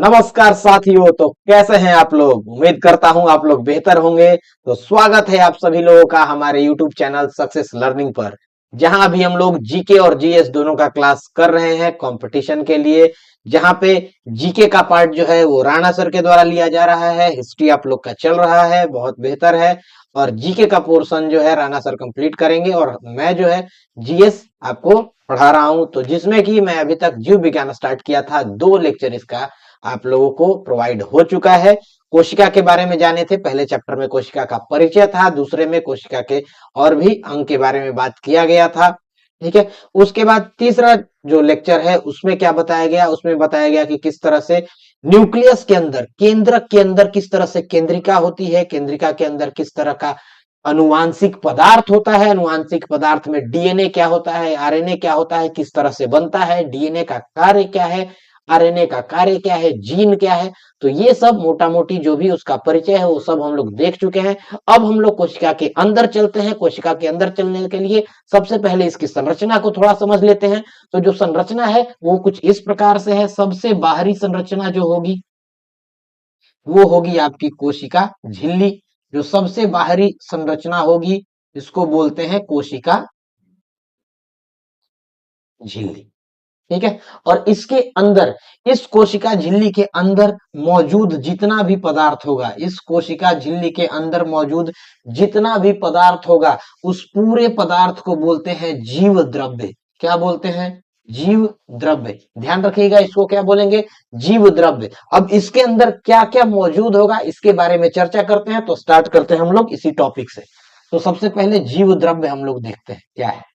नमस्कार साथियों। तो कैसे हैं आप लोग? उम्मीद करता हूं आप लोग बेहतर होंगे। तो स्वागत है आप सभी लोगों का हमारे यूट्यूब चैनल सक्सेस लर्निंग पर, जहां भी हम लोग जीके और जीएस दोनों का क्लास कर रहे हैं कंपटीशन के लिए। जहां पे जीके का पार्ट जो है वो राणा सर के द्वारा लिया जा रहा है, हिस्ट्री आप लोग का चल रहा है, बहुत बेहतर है। और जीके का पोर्शन जो है राणा सर कंप्लीट करेंगे और मैं जो है जीएस आपको पढ़ा रहा हूं। तो जिसमें कि मैं अभी तक जीव विज्ञान स्टार्ट किया था, 2 लेक्चर इसका आप लोगों को प्रोवाइड हो चुका है। कोशिका के बारे में जाने थे, पहले चैप्टर में कोशिका का परिचय था, दूसरे में कोशिका के और भी अंग के बारे में बात किया गया था। ठीक है। उसके बाद तीसरा जो लेक्चर है उसमें क्या बताया गया, उसमें बताया गया कि किस तरह से न्यूक्लियस के अंदर, केंद्रक के अंदर किस तरह से केंद्रिका होती है, केंद्रिका के अंदर किस तरह का अनुवांशिक पदार्थ होता है, अनुवांशिक पदार्थ में डीएनए क्या होता है, आरएनए क्या होता है, किस तरह से बनता है, डीएनए का कार्य क्या है, आरएनए का कार्य क्या है, जीन क्या है। तो ये सब मोटा मोटी जो भी उसका परिचय है वो सब हम लोग देख चुके हैं। अब हम लोग कोशिका के अंदर चलते हैं। कोशिका के अंदर चलने के लिए सबसे पहले इसकी संरचना को थोड़ा समझ लेते हैं। तो जो संरचना है वो कुछ इस प्रकार से है। सबसे बाहरी संरचना जो होगी वो होगी आपकी कोशिका झिल्ली। जो सबसे बाहरी संरचना होगी इसको बोलते हैं कोशिका झिल्ली। ठीक है। और इसके अंदर, इस कोशिका झिल्ली के अंदर मौजूद जितना भी पदार्थ होगा, इस कोशिका झिल्ली के अंदर मौजूद जितना भी पदार्थ होगा, उस पूरे पदार्थ को बोलते हैं जीव द्रव्य। क्या बोलते हैं? जीव द्रव्य। ध्यान रखिएगा, इसको क्या बोलेंगे? जीव द्रव्य। अब इसके अंदर क्या क्या मौजूद होगा इसके बारे में चर्चा करते हैं। तो स्टार्ट करते हैं हम लोग इसी टॉपिक से। तो सबसे पहले जीव द्रव्य हम लोग देखते हैं क्या है।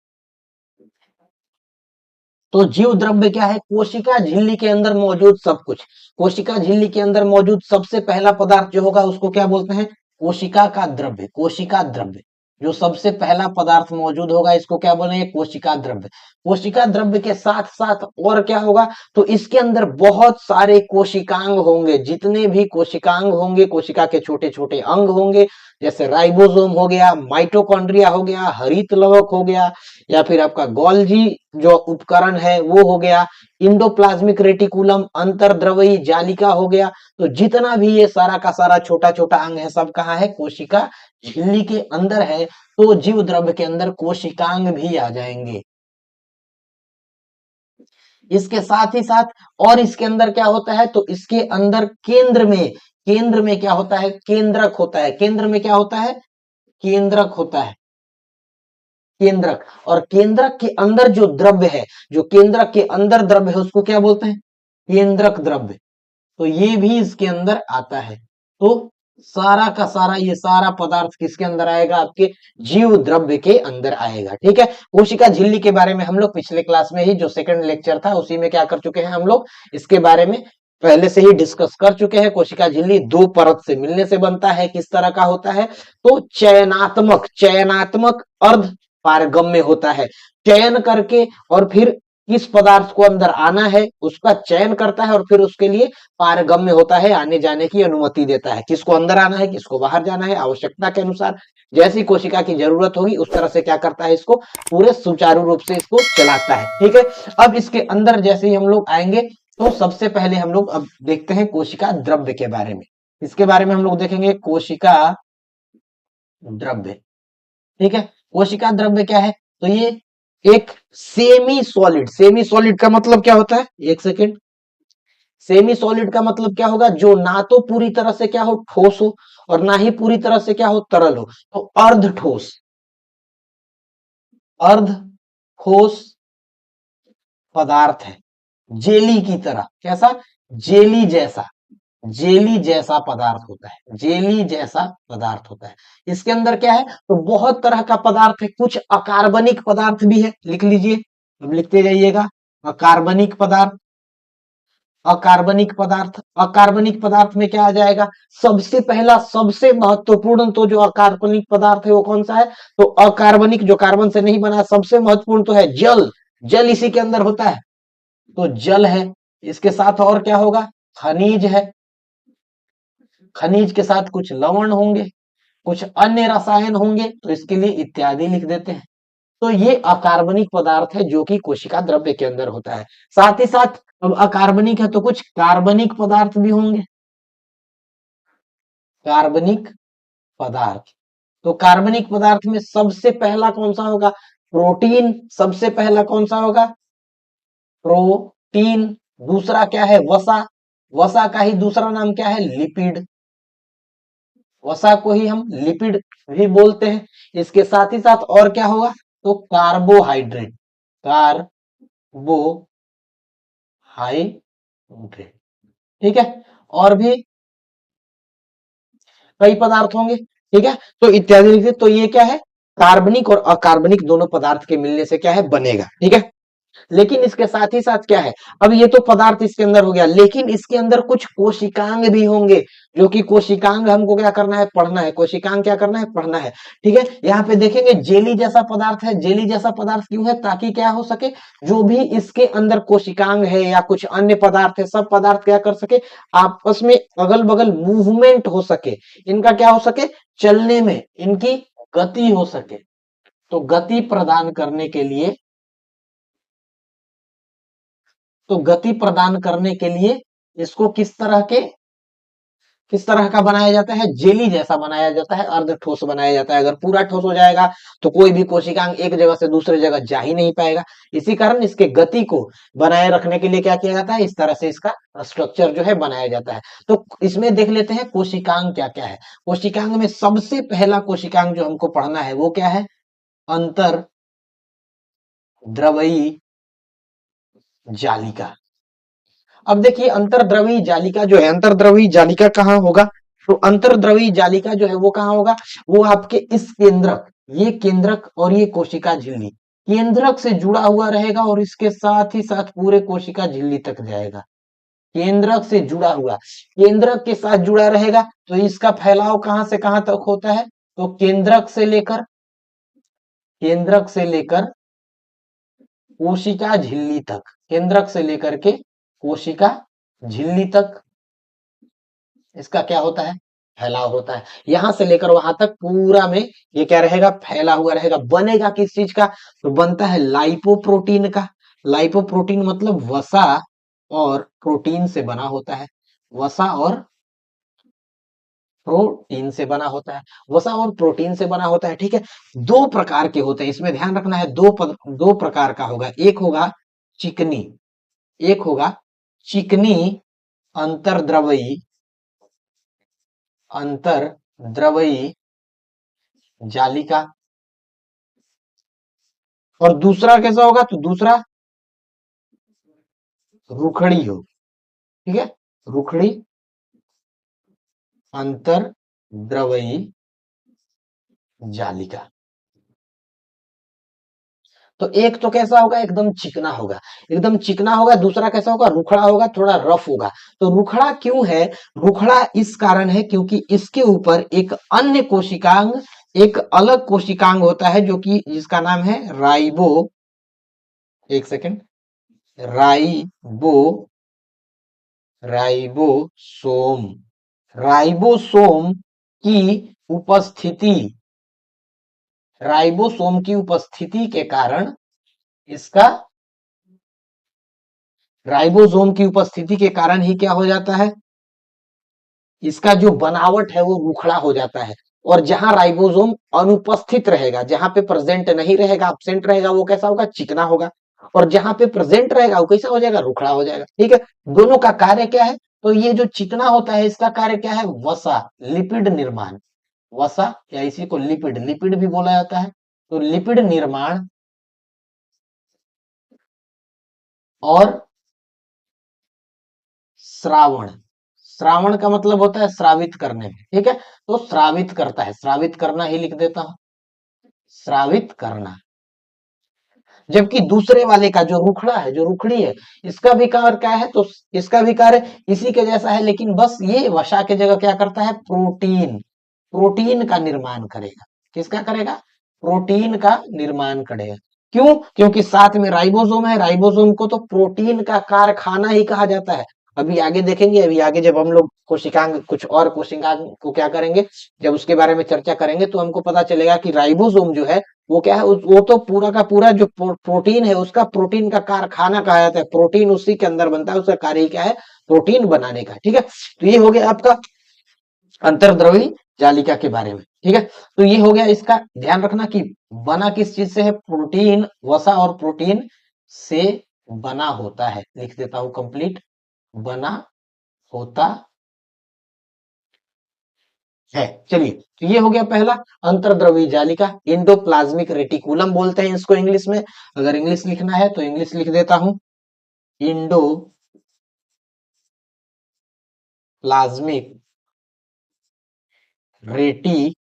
तो जीव द्रव्य क्या है? कोशिका झिल्ली के अंदर मौजूद सब कुछ। कोशिका झिल्ली के अंदर मौजूद सबसे पहला पदार्थ जो होगा उसको क्या बोलते हैं? कोशिका का द्रव्य। कोशिका द्रव्य, जो सबसे पहला पदार्थ मौजूद होगा इसको क्या बोलेंगे? कोशिका द्रव्य। कोशिका द्रव्य के साथ साथ और क्या होगा? तो इसके अंदर बहुत सारे कोशिकांग होंगे। जितने भी कोशिकांग होंगे, कोशिका के छोटे छोटे अंग होंगे, जैसे राइबोसोम हो गया, माइटोकॉन्ड्रिया हो गया, हरित लवक हो गया, या फिर आपका गोल्जी जो उपकरण है वो हो गया, इंडोप्लाज्मिक रेटिकुलम, अंतर्द्रवयी जालिका हो गया। तो जितना भी ये सारा का सारा छोटा छोटा अंग है सब कहाँ है? कोशिका झिल्ली के अंदर है। तो जीव द्रव्य के अंदर कोशिकांग भी आ जाएंगे। इसके साथ ही साथ और इसके अंदर क्या होता है? तो इसके अंदर केंद्र में क्या होता है? केंद्रक होता है। केंद्र में क्या होता है? केंद्रक होता है। केंद्रक। और केंद्रक के अंदर जो द्रव्य है, जो केंद्रक के अंदर द्रव्य है उसको क्या बोलते हैं? केंद्रक द्रव्य। तो ये भी इसके अंदर आता है। तो सारा का सारा ये सारा पदार्थ किसके अंदर आएगा? आपके जीव द्रव्य के अंदर आएगा। ठीक है। कोशिका झिल्ली के बारे में हम लोग पिछले क्लास में ही, जो सेकंड लेक्चर था उसी में क्या कर चुके हैं हम लोग, इसके बारे में पहले से ही डिस्कस कर चुके हैं। कोशिका झिल्ली दो परत से मिलने से बनता है। किस तरह का होता है? तो चयनात्मक, चयनात्मक अर्ध पारगम्य होता है। चयन करके और फिर किस पदार्थ को अंदर आना है उसका चयन करता है और फिर उसके लिए पारगम्य होता है, आने जाने की अनुमति देता है। किसको अंदर आना है, किसको बाहर जाना है, आवश्यकता के अनुसार जैसी कोशिका की जरूरत होगी उस तरह से क्या करता है, इसको पूरे सुचारू रूप से इसको चलाता है। ठीक है। अब इसके अंदर जैसे ही हम लोग आएंगे तो सबसे पहले हम लोग अब देखते हैं कोशिका द्रव्य के बारे में। इसके बारे में हम लोग देखेंगे कोशिका द्रव्य। ठीक है। कोशिका द्रव्य क्या है? तो ये एक सेमी सॉलिड, सेमी सॉलिड का मतलब क्या होता है? एक सेकेंड। सेमी सॉलिड का मतलब क्या होगा? जो ना तो पूरी तरह से क्या हो, ठोस हो, और ना ही पूरी तरह से क्या हो, तरल हो। तो अर्ध ठोस, अर्ध ठोस पदार्थ है। जेली की तरह, कैसा? जेली जैसा, जेली जैसा पदार्थ होता है। जेली जैसा पदार्थ होता है। इसके अंदर क्या है? तो बहुत तरह का पदार्थ है। कुछ अकार्बनिक पदार्थ भी है, लिख लीजिए, अब लिखते जाइएगा। अकार्बनिक पदार्थ, अकार्बनिक पदार्थ, अकार्बनिक पदार्थ में क्या आ जाएगा? सबसे पहला, सबसे महत्वपूर्ण तो जो अकार्बनिक पदार्थ है वो कौन सा है? तो अकार्बनिक, जो कार्बन से नहीं बना, सबसे महत्वपूर्ण तो है जल। जल इसी के अंदर होता है। तो जल है। इसके साथ और क्या होगा? खनिज है। खनिज के साथ कुछ लवण होंगे, कुछ अन्य रसायन होंगे, तो इसके लिए इत्यादि लिख देते हैं। तो ये अकार्बनिक पदार्थ है जो कि कोशिका द्रव्य के अंदर होता है। साथ ही साथ अब अकार्बनिक है तो कुछ कार्बनिक पदार्थ भी होंगे, कार्बनिक पदार्थ। तो कार्बनिक पदार्थ में सबसे पहला कौन सा होगा? प्रोटीन। सबसे पहला कौन सा होगा? प्रोटीन। दूसरा क्या है? वसा। वसा का ही दूसरा नाम क्या है? लिपिड। वसा को ही हम लिपिड भी बोलते हैं। इसके साथ ही साथ और क्या होगा? तो कार्बोहाइड्रेट। कार्बोहाइड्रेट। ठीक है। और भी कई पदार्थ होंगे। ठीक है, तो इत्यादि लिखते। तो ये क्या है? कार्बनिक और अकार्बनिक दोनों पदार्थ के मिलने से क्या है? बनेगा। ठीक है, लेकिन इसके साथ ही साथ क्या है? अब ये तो पदार्थ इसके अंदर हो गया, लेकिन इसके अंदर कुछ कोशिकांग भी होंगे, जो कि कोशिकांग हमको क्या करना है? पढ़ना है। कोशिकांग क्या करना है? पढ़ना है। ठीक है, यहाँ पे देखेंगे जेली जैसा पदार्थ है। जेली जैसा पदार्थ क्यों है? ताकि क्या हो सके, जो भी इसके अंदर कोशिकांग है या कुछ अन्य पदार्थ है, सब पदार्थ क्या कर सके? आपस में अगल बगल मूवमेंट हो सके, इनका क्या हो सके? चलने में इनकी गति हो सके। तो गति प्रदान करने के लिए, तो गति प्रदान करने के लिए इसको किस तरह का बनाया जाता है? जेली जैसा बनाया जाता है, अर्ध ठोस बनाया जाता है। अगर पूरा ठोस हो जाएगा तो कोई भी कोशिकांग एक जगह से दूसरी जगह जा ही नहीं पाएगा। इसी कारण इसके गति को बनाए रखने के लिए क्या किया जाता है? इस तरह से इसका स्ट्रक्चर जो है बनाया जाता है। तो इसमें देख लेते हैं कोशिकांग क्या क्या है। कोशिकांग में सबसे पहला कोशिकांग जो हमको पढ़ना है वो क्या है? अंतर द्रवई जालिका। अब देखिए अंतर्द्रवी जालिका जो है, अंतर्द्रवी जालिका कहाँ होगा? तो अंतर्द्रवी जालिका जो है वो कहाँ होगा? वो आपके इस केंद्रक, ये केंद्रक और ये कोशिका झिल्ली, केंद्रक से जुड़ा हुआ रहेगा और इसके साथ ही साथ पूरे कोशिका झिल्ली तक जाएगा। केंद्रक से जुड़ा हुआ, केंद्रक के साथ जुड़ा रहेगा। तो इसका फैलाव कहां से कहां तक होता है? तो केंद्रक से लेकर कोशिका झिल्ली तक, केंद्रक से लेकर के कोशिका झिल्ली तक इसका क्या होता है? फैलाव होता है। यहां से लेकर वहां तक पूरा में ये क्या रहेगा? फैला हुआ रहेगा। बनेगा किस चीज का? तो बनता है लाइपोप्रोटीन का। लाइपोप्रोटीन मतलब वसा और प्रोटीन से बना होता है। वसा और प्रोटीन से बना होता है। वसा और प्रोटीन से बना होता है। ठीक है, दो प्रकार के होते हैं, इसमें ध्यान रखना है। दो प्रकार का होगा। एक होगा चिकनी, एक होगा चिकनी अंतर्द्रवई, अंतर्द्रवई जालिका। और दूसरा कैसा होगा? तो दूसरा रुखड़ी हो। ठीक है, रुखड़ी अंतर्द्रवई जालिका। तो एक तो कैसा होगा? एकदम चिकना होगा, एकदम चिकना होगा। दूसरा कैसा होगा? रुखड़ा होगा, थोड़ा रफ होगा। तो रुखड़ा क्यों है? रुखड़ा इस कारण है क्योंकि इसके ऊपर एक अन्य कोशिकांग, एक अलग कोशिकांग होता है जो कि जिसका नाम है राइबो, एक सेकेंड, राइबो, राइबोसोम। राइबोसोम की उपस्थिति, राइबोसोम की उपस्थिति के कारण इसका, राइबोसोम की उपस्थिति के कारण ही क्या हो जाता है? इसका जो बनावट है वो रुखड़ा हो जाता है। और जहां राइबोसोम अनुपस्थित रहेगा, जहां पे प्रेजेंट नहीं रहेगा, एब्सेंट रहेगा, वो कैसा होगा? चिकना होगा। और जहां पे प्रेजेंट रहेगा वो कैसा हो जाएगा? रुखड़ा हो जाएगा। ठीक है, दोनों का कार्य क्या है? तो ये जो चिकना होता है इसका कार्य क्या है? वसा, लिपिड निर्माण। वसा या इसी को लिपिड, लिपिड भी बोला जाता है। तो लिपिड निर्माण और श्रावण। श्रावण का मतलब होता है श्रावित करने में। ठीक है, तो श्रावित करता है, श्रावित करना ही लिख देता हूं, श्रावित करना। जबकि दूसरे वाले का जो रुखड़ा है, जो रुखड़ी है, इसका भी कार्य क्या है? तो इसका भी कार्य इसी के जैसा है, लेकिन बस ये वसा के जगह क्या करता है? प्रोटीन, प्रोटीन का निर्माण करेगा। किसका करेगा? प्रोटीन का निर्माण करेगा। क्यों? क्योंकि साथ में राइबोसोम है, राइबोसोम को तो प्रोटीन का कारखाना ही कहा जाता है। अभी आगे देखेंगे, अभी आगे जब हम लोग कोशिकांग, कुछ और कोशिकांग को क्या करेंगे, जब उसके बारे में चर्चा करेंगे तो हमको पता चलेगा कि राइबोसोम जो है वो क्या है, वो तो पूरा का पूरा जो प्रोटीन है उसका, प्रोटीन का कारखाना कहा जाता है, प्रोटीन उसी के अंदर बनता है, उसका कार्य ही क्या है, प्रोटीन बनाने का। ठीक है, तो ये हो गया आपका अंतर्द्रवी जालिका के बारे में। ठीक है, तो ये हो गया, इसका ध्यान रखना कि बना किस चीज से है, प्रोटीन, वसा और प्रोटीन से बना होता है। लिख देता हूं कंप्लीट, बना होता है। चलिए, तो ये हो गया पहला, अंतर्द्रवी जालिका, इंडोप्लाज्मिक रेटिकुलम बोलते हैं इसको इंग्लिश में। अगर इंग्लिश लिखना है तो इंग्लिश लिख देता हूं, इंडोप्लाज्मिक रेटिकुलम,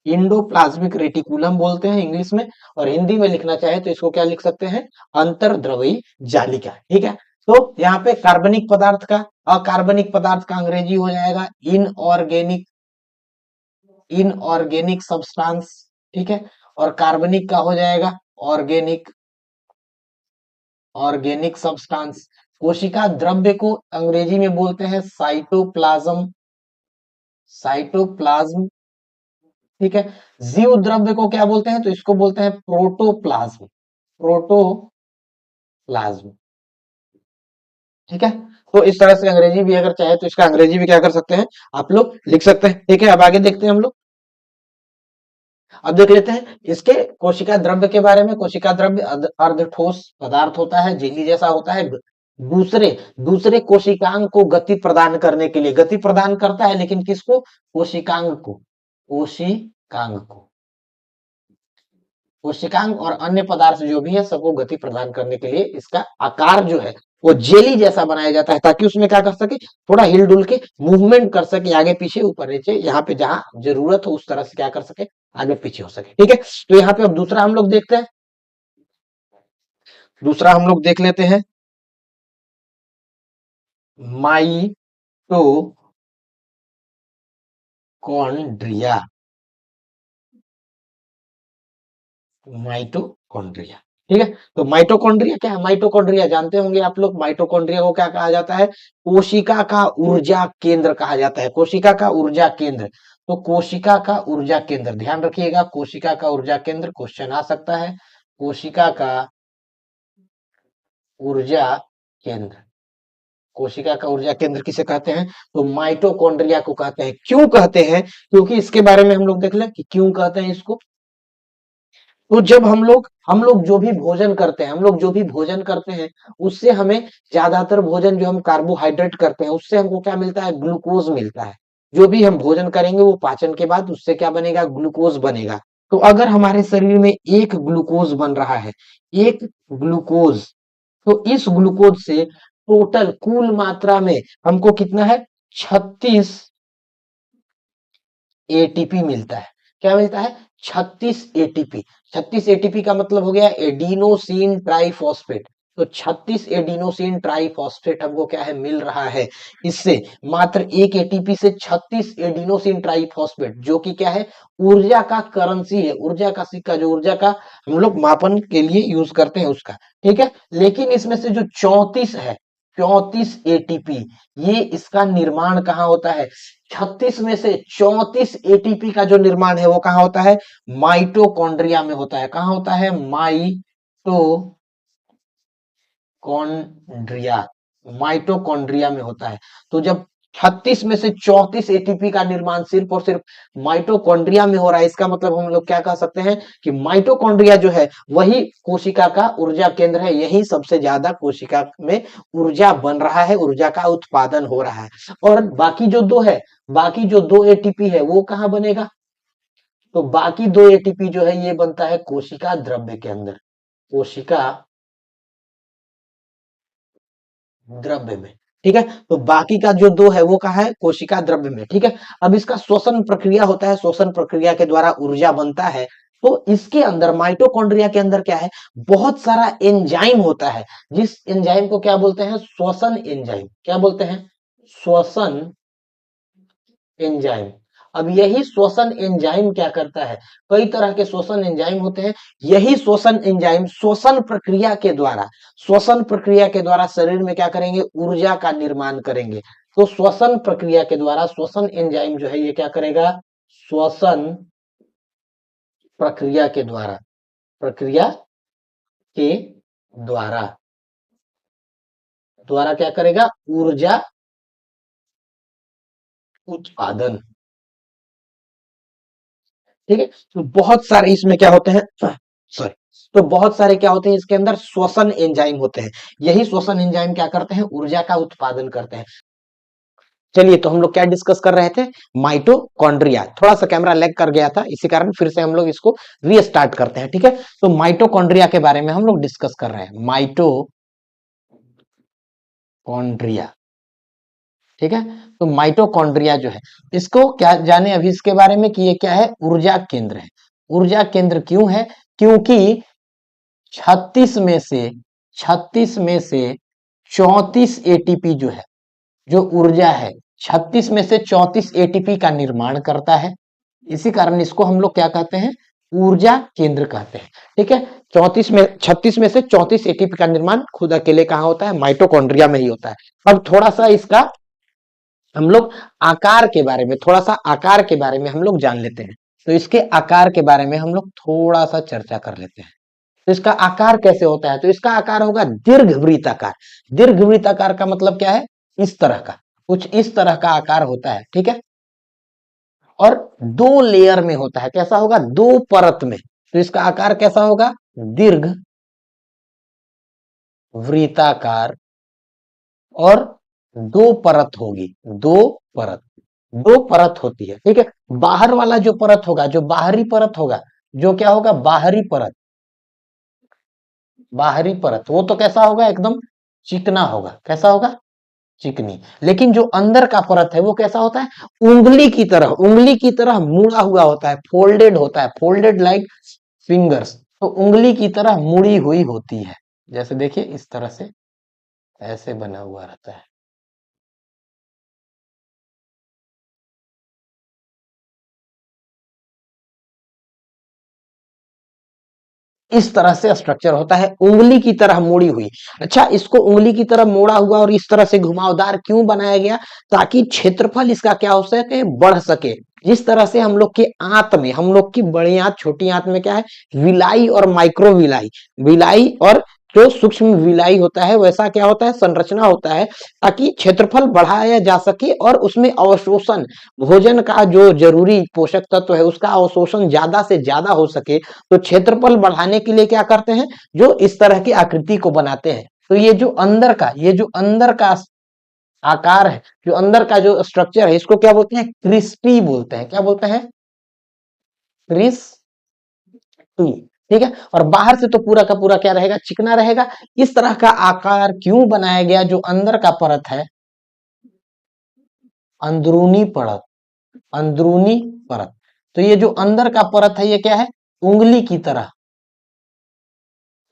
इंडोप्लाज्मिक रेटिकुलम बोलते हैं इंग्लिश में, और हिंदी में लिखना चाहे तो इसको क्या लिख सकते हैं, अंतर्द्रवी जालिका। ठीक है, तो यहाँ पे कार्बनिक पदार्थ का, अकार्बनिक पदार्थ का अंग्रेजी हो जाएगा इनऑर्गेनिक, इनऑर्गेनिक सब्सटेंस। ठीक है, और कार्बनिक का हो जाएगा ऑर्गेनिक, ऑर्गेनिक सब्सटेंस। कोशिका द्रव्य को अंग्रेजी में बोलते हैं साइटोप्लाज्म, साइटोप्लाज्म। ठीक है, जीव द्रव्य को क्या बोलते हैं, तो इसको बोलते हैं प्रोटोप्लाज्म, प्रोटोप्लाज्म। ठीक है, तो इस तरह से अंग्रेजी भी अगर चाहे तो इसका अंग्रेजी भी क्या कर सकते हैं, आप लोग लिख सकते हैं। ठीक है, अब आगे देखते हैं हम लोग, अब देख लेते हैं इसके कोशिका द्रव्य के बारे में। कोशिका द्रव्य अर्ध ठोस पदार्थ होता है, झिल्ली जैसा होता है, दूसरे दूसरे कोशिकांग को गति प्रदान करने के लिए, गति प्रदान करता है, लेकिन किसको, कोशिकांग को, कोशिकांग को, कोशिकांग और अन्य पदार्थ जो भी है सबको गति प्रदान करने के लिए इसका आकार जो है वो जेली जैसा बनाया जाता है, ताकि उसमें क्या कर सके, थोड़ा हिलडुल के मूवमेंट कर सके, आगे पीछे ऊपर नीचे, यहाँ पे जहां जरूरत हो उस तरह से क्या कर सके, आगे पीछे हो सके। ठीक है, तो यहाँ पे अब दूसरा हम लोग देखते हैं, दूसरा हम लोग देख लेते हैं, माइटोकॉन्ड्रिया, माइटोकॉन्ड्रिया। ठीक है, तो माइटोकॉन्ड्रिया क्या है, माइटोकॉन्ड्रिया जानते होंगे आप लोग, माइटोकॉन्ड्रिया को क्या कहा जाता है, कोशिका का ऊर्जा केंद्र कहा जाता है, कोशिका का ऊर्जा केंद्र। तो कोशिका का ऊर्जा केंद्र, ध्यान रखिएगा, कोशिका का ऊर्जा केंद्र, क्वेश्चन आ सकता है, कोशिका का ऊर्जा केंद्र, कोशिका का ऊर्जा केंद्र किसे कहते हैं, तो माइटोकॉन्ड्रिया को कहते हैं। क्यों कहते हैं, क्योंकि इसके बारे में हम लोग देख लें कि क्यों कहते हैं इसको। तो जब हम लोग जो भी भोजन करते हैं, हम लोग जो भी भोजन करते हैं उससे हमें, ज्यादातर भोजन जो हम कार्बोहाइड्रेट करते हैं उससे हमको क्या मिलता है, ग्लूकोज मिलता है। जो भी हम भोजन करेंगे वो पाचन के बाद उससे क्या बनेगा, ग्लूकोज बनेगा। तो अगर हमारे शरीर में एक ग्लूकोज बन रहा है, एक ग्लूकोज, तो इस ग्लूकोज से टोटल कुल मात्रा में हमको कितना है, 36 एटीपी मिलता है। क्या मिलता है, 36 एटीपी। 36 एटीपी का मतलब हो गया एडिनोसिन ट्राइफॉस्फेट। तो 36 एडिनोसिन ट्राइफॉस्फेट हमको क्या है, मिल रहा है इससे, मात्र एक एटीपी से 36 एडिनोसिन ट्राइफॉस्फेट, जो कि क्या है, ऊर्जा का करेंसी है, ऊर्जा का सिक्का, जो ऊर्जा का हम लोग मापन के लिए यूज करते हैं उसका। ठीक है, लेकिन इसमें से जो 34 है, 34 एटीपी, ये इसका निर्माण कहाँ होता है, 36 में से 34 एटीपी का जो निर्माण है वो कहाँ होता है, माइटोकॉन्ड्रिया में होता है। कहाँ होता है, माइटोकॉन्ड्रिया, माइटोकॉन्ड्रिया में होता है। तो जब 36 में से 34 एटीपी का निर्माण सिर्फ और सिर्फ माइटोकॉन्ड्रिया में हो रहा है, इसका मतलब हम लोग क्या कह सकते हैं कि माइटोकॉन्ड्रिया जो है वही कोशिका का ऊर्जा केंद्र है, यही सबसे ज्यादा कोशिका में ऊर्जा बन रहा है, ऊर्जा का उत्पादन हो रहा है। और बाकी जो दो है, बाकी जो दो एटीपी है वो कहाँ बनेगा, तो बाकी दो एटीपी जो है ये बनता है कोशिका द्रव्य के अंदर, कोशिका द्रव्य में। ठीक है, तो बाकी का जो दो है वो कहा है, कोशिका द्रव्य में। ठीक है, अब इसका श्वसन प्रक्रिया होता है, श्वसन प्रक्रिया के द्वारा ऊर्जा बनता है। तो इसके अंदर, माइटोकॉन्ड्रिया के अंदर क्या है, बहुत सारा एंजाइम होता है, जिस एंजाइम को क्या बोलते हैं, श्वसन एंजाइम। क्या बोलते हैं, श्वसन एंजाइम। अब यही श्वसन एंजाइम क्या करता है, कई तरह के श्वसन एंजाइम होते हैं, यही श्वसन एंजाइम श्वसन प्रक्रिया के द्वारा शरीर में क्या करेंगे, ऊर्जा का निर्माण करेंगे। तो श्वसन प्रक्रिया के द्वारा श्वसन एंजाइम जो है ये क्या करेगा, श्वसन प्रक्रिया के द्वारा क्या करेगा, ऊर्जा उत्पादन। ठीक है, तो बहुत सारे इसमें क्या होते हैं, सॉरी, तो बहुत सारे क्या होते हैं इसके अंदर, श्वसन एंजाइम होते हैं। यही श्वसन एंजाइम क्या करते हैं, ऊर्जा का उत्पादन करते हैं। चलिए, तो हम लोग क्या डिस्कस कर रहे थे, माइटोकॉन्ड्रिया। थोड़ा सा कैमरा लैग कर गया था, इसी कारण फिर से हम लोग इसको रीस्टार्ट करते हैं। ठीक है, तो माइटोकॉन्ड्रिया के बारे में हम लोग डिस्कस कर रहे हैं, माइटोकॉन्ड्रिया। ठीक है, तो माइटोकॉन्ड्रिया जो है, इसको क्या जाने अभी इसके बारे में कि ये क्या है, ऊर्जा केंद्र है। ऊर्जा केंद्र क्यों है, क्योंकि 36 में से 34 एटीपी जो है, जो ऊर्जा है 36 में से 34 एटीपी का निर्माण करता है। इसी कारण इसको हम लोग क्या कहते हैं, ऊर्जा केंद्र कहते हैं। ठीक है, 36 में से 34 एटीपी का निर्माण खुद अकेले कहाँ होता है, माइटोकॉन्ड्रिया में ही होता है। अब थोड़ा सा इसका हम लोग आकार के बारे में, थोड़ा सा आकार के बारे में हम लोग जान लेते हैं। तो इसके आकार के बारे में हम लोग थोड़ा सा चर्चा कर लेते हैं। तो इसका आकार कैसे होता है, तो इसका आकार होगा दीर्घवृत्ताकार। दीर्घवृत्ताकार का मतलब क्या है, इस तरह का, कुछ इस तरह का आकार होता है। ठीक है, और 2 लेयर में होता है, कैसा होगा, 2 परत में। तो इसका आकार कैसा होगा, दीर्घ वृत्ताकार, और 2 परत होगी, 2 परत होती है। ठीक है, बाहर वाला जो परत होगा, जो बाहरी परत होगा, जो क्या होगा, बाहरी परत वो तो कैसा होगा, एकदम चिकना होगा। कैसा होगा, चिकनी। लेकिन जो अंदर का परत है वो कैसा होता है, उंगली की तरह मुड़ा हुआ होता है, फोल्डेड होता है, फोल्डेड लाइक फिंगर्स। तो उंगली की तरह मुड़ी हुई होती है, जैसे देखिए इस तरह से ऐसे बना हुआ रहता है। इस तरह से स्ट्रक्चर होता है, उंगली की तरह मोड़ी हुई। अच्छा, इसको उंगली की तरह मोड़ा हुआ और इस तरह से घुमावदार क्यों बनाया गया, ताकि क्षेत्रफल इसका क्या हो सके, बढ़ सके। जिस तरह से हम लोग के आंत में, हम लोग की बड़ी आंत छोटी आंत में क्या है, विलाई और माइक्रो विलाई, विलाई और जो सूक्ष्म विलाई होता है, वैसा क्या होता है, संरचना होता है, ताकि क्षेत्रफल बढ़ाया जा सके और उसमें अवशोषण, भोजन का जो जरूरी पोषक तत्व है उसका अवशोषण ज्यादा से ज्यादा हो सके। तो क्षेत्रफल बढ़ाने के लिए क्या करते हैं, जो इस तरह की आकृति को बनाते हैं। तो ये जो अंदर का आकार है, जो अंदर का जो स्ट्रक्चर है, इसको क्या बोलते हैं, क्रिस्पी बोलते हैं। क्या बोलते हैं, क्रिस्पी। ठीक है, और बाहर से तो पूरा का पूरा क्या रहेगा, चिकना रहेगा। इस तरह का आकार क्यों बनाया गया, जो अंदर का परत है, अंदरूनी परत, अंदरूनी परत। तो ये जो अंदर का परत है ये क्या है, उंगली की तरह,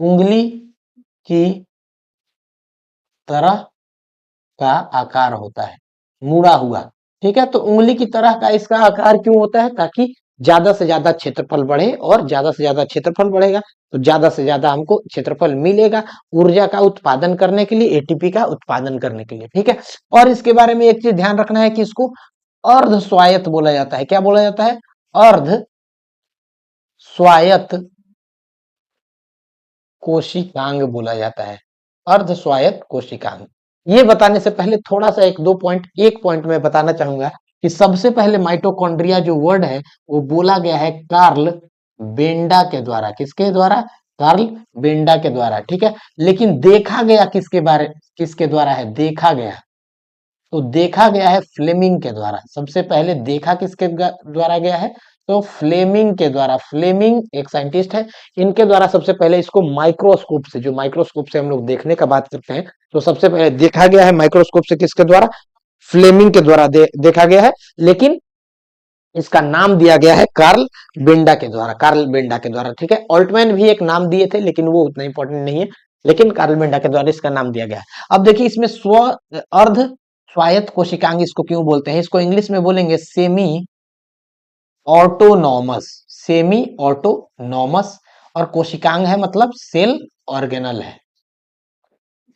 उंगली की तरह का आकार होता है, मुड़ा हुआ। ठीक है, तो उंगली की तरह का इसका आकार क्यों होता है, ताकि ज्यादा से ज्यादा क्षेत्रफल बढ़े, और ज्यादा से ज्यादा क्षेत्रफल बढ़ेगा तो ज्यादा से ज्यादा हमको क्षेत्रफल मिलेगा ऊर्जा का उत्पादन करने के लिए, एटीपी का उत्पादन करने के लिए। ठीक है, और इसके बारे में एक चीज ध्यान रखना है कि इसको अर्ध स्वायत्त बोला जाता है। क्या बोला जाता है, अर्ध स्वायत्त कोशिकांग बोला जाता है, अर्ध स्वायत्त कोशिकांग। ये बताने से पहले थोड़ा सा एक पॉइंट में बताना चाहूंगा कि सबसे पहले माइटोकॉन्ड्रिया जो वर्ड है वो बोला गया है कार्ल बेंडा के द्वारा। किसके द्वारा, कार्ल बेंडा के द्वारा। ठीक है, लेकिन देखा गया किसके द्वारा है, देखा गया, तो देखा गया है फ्लेमिंग के द्वारा। सबसे पहले देखा किसके द्वारा गया है, तो फ्लेमिंग के द्वारा। फ्लेमिंग एक साइंटिस्ट है, इनके द्वारा सबसे पहले इसको माइक्रोस्कोप से, जो माइक्रोस्कोप से हम लोग देखने का बात करते हैं, तो सबसे पहले देखा गया है माइक्रोस्कोप से, किसके द्वारा, फ्लेमिंग के द्वारा देखा गया है। लेकिन इसका नाम दिया गया है कार्ल बेंडा के द्वारा, कार्ल बेंडा के द्वारा। ठीक है, ऑल्टमैन भी एक नाम दिए थे, लेकिन वो उतना इंपॉर्टेंट नहीं है, लेकिन कार्ल बेंडा के द्वारा इसका नाम दिया गया। अब देखिए इसमें अर्ध स्वायत्त कोशिकांग इसको क्यों बोलते हैं, इसको इंग्लिश में बोलेंगे सेमी ऑटोनॉमस, सेमी ऑटोनॉमस, और कोशिकांग है मतलब सेल ऑर्गेनल है,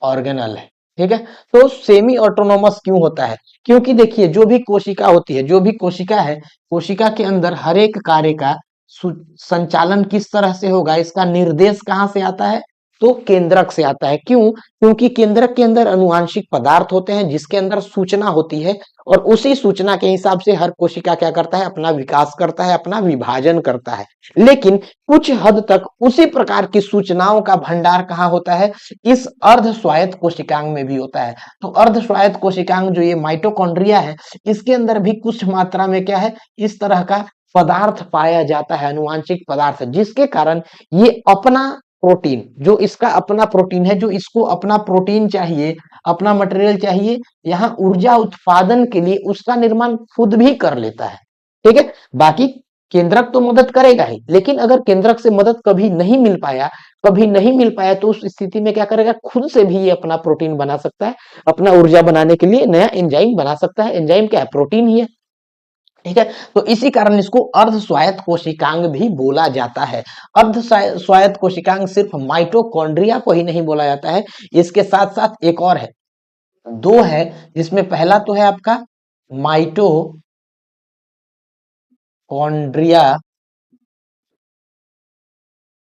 ऑर्गेनल है। ठीक है, तो सेमी ऑटोनोमस क्यों होता है? क्योंकि देखिए जो भी कोशिका होती है, जो भी कोशिका है, कोशिका के अंदर हर एक कार्य का संचालन किस तरह से होगा, इसका निर्देश कहां से आता है? तो केंद्रक से आता है। क्यों? क्योंकि केंद्रक के अंदर अनुवांशिक पदार्थ होते हैं जिसके अंदर सूचना होती है, और उसी सूचना के हिसाब से हर कोशिका क्या करता है? अपना विकास करता है, अपना विभाजन करता है। लेकिन कुछ हद तक उसी प्रकार की सूचनाओं का भंडार कहाँ होता है? इस अर्ध स्वायत्त कोशिकांग में भी होता है। तो अर्ध स्वायत्त कोशिकांग जो ये माइटोकॉन्ड्रिया है, इसके अंदर भी कुछ मात्रा में क्या है? इस तरह का पदार्थ पाया जाता है, अनुवांशिक पदार्थ, जिसके कारण ये अपना प्रोटीन, जो इसका अपना प्रोटीन है, जो इसको अपना प्रोटीन चाहिए, अपना मटेरियल चाहिए, यहाँ ऊर्जा उत्पादन के लिए उसका निर्माण खुद भी कर लेता है। ठीक है, बाकी केंद्रक तो मदद करेगा ही, लेकिन अगर केंद्रक से मदद कभी नहीं मिल पाया, कभी नहीं मिल पाया, तो उस स्थिति में क्या करेगा? खुद से भी ये अपना प्रोटीन बना सकता है, अपना ऊर्जा बनाने के लिए नया एंजाइम बना सकता है। एंजाइम क्या है? प्रोटीन ही है। ठीक है, तो इसी कारण इसको अर्ध स्वायत्त कोशिकांग भी बोला जाता है। अर्ध स्वायत्त कोशिकांग सिर्फ माइटोकॉन्ड्रिया को ही नहीं बोला जाता है, इसके साथ साथ एक और है, दो है, जिसमें पहला तो है आपका माइटोकॉन्ड्रिया,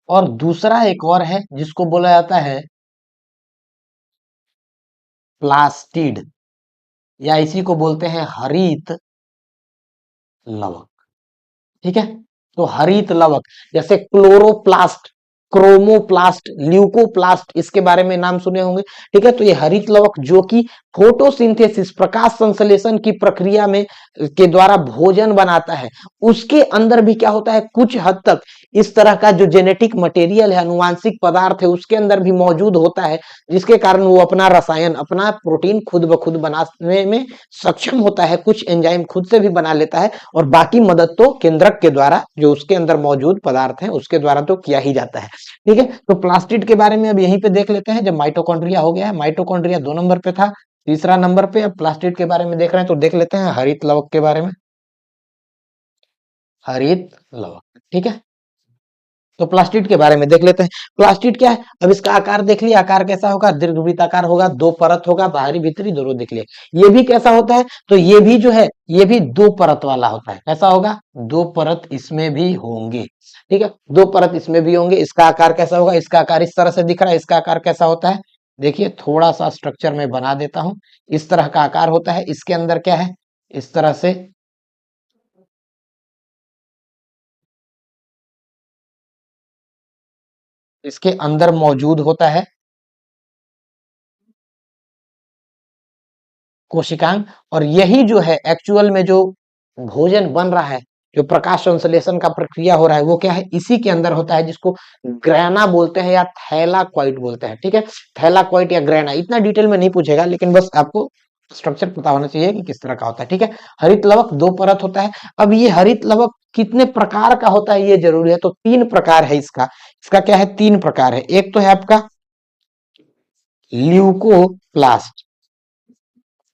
और दूसरा एक और है जिसको बोला जाता है प्लास्टिड, या इसी को बोलते हैं हरित लवक। ठीक है, तो हरित लवक, जैसे क्लोरोप्लास्ट, क्रोमोप्लास्ट, ल्यूकोप्लास्ट, इसके बारे में नाम सुने होंगे। ठीक है, तो ये हरित लवक जो कि फोटोसिंथेसिस, प्रकाश संश्लेषण की प्रक्रिया में के द्वारा भोजन बनाता है, उसके अंदर भी क्या होता है? कुछ हद तक इस तरह का जो जेनेटिक मटेरियल है, अनुवांशिक पदार्थ है, उसके अंदर भी मौजूद होता है, जिसके कारण वो अपना रसायन, अपना प्रोटीन खुद ब खुद बनाने में सक्षम होता है। कुछ एंजाइम खुद से भी बना लेता है, और बाकी मदद तो केंद्रक के द्वारा, जो उसके अंदर मौजूद पदार्थ है उसके द्वारा तो किया ही जाता है। ठीक है, तो प्लास्टिड के बारे में अब यहीं पे देख लेते हैं। जब माइटोकॉन्ड्रिया हो गया है, माइटोकॉन्ड्रिया 2 नंबर पे था, तीसरा नंबर पे अब प्लास्टिड के बारे में देख रहे हैं, तो देख लेते हैं हरित लवक के बारे में। हरित लवक, ठीक है, तो प्लास्टिड के बारे में देख लेते हैं। प्लास्टिड क्या है? अब इसका आकार देख लिया, आकार कैसा होगा? दीर्घवृत्ताकार होगा, 2 परत होगा, बाहरी भीतरी दोनों देख लिए। ये भी कैसा होता है? तो ये भी जो है, ये भी 2 परत वाला होता है। कैसा होगा? 2 परत इसमें भी होंगे। ठीक है, 2 परत इसमें भी होंगे। इसका आकार कैसा होगा? इसका आकार इस तरह से दिख रहा है। इसका आकार कैसा होता है? देखिए, थोड़ा सा स्ट्रक्चर में बना देता हूं। इस तरह का आकार होता है। इसके अंदर क्या है? इस तरह से इसके अंदर मौजूद होता है कोशिकांग, और यही जो है एक्चुअल में जो भोजन बन रहा है, जो प्रकाश संश्लेषण का प्रक्रिया हो रहा है, वो क्या है? इसी के अंदर होता है, जिसको ग्रैना बोलते हैं या थैलाकॉइड बोलते हैं। ठीक है, थैलाकॉइड या ग्रैना, इतना डिटेल में नहीं पूछेगा, लेकिन बस आपको स्ट्रक्चर पता होना चाहिए कि किस तरह का होता है। ठीक है, हरित लवक 2 परत होता है। अब ये हरित लवक कितने प्रकार का होता है ये जरूरी है, तो 3 प्रकार है इसका। इसका क्या है? 3 प्रकार है। एक तो है आपका ल्यूकोप्लास्ट।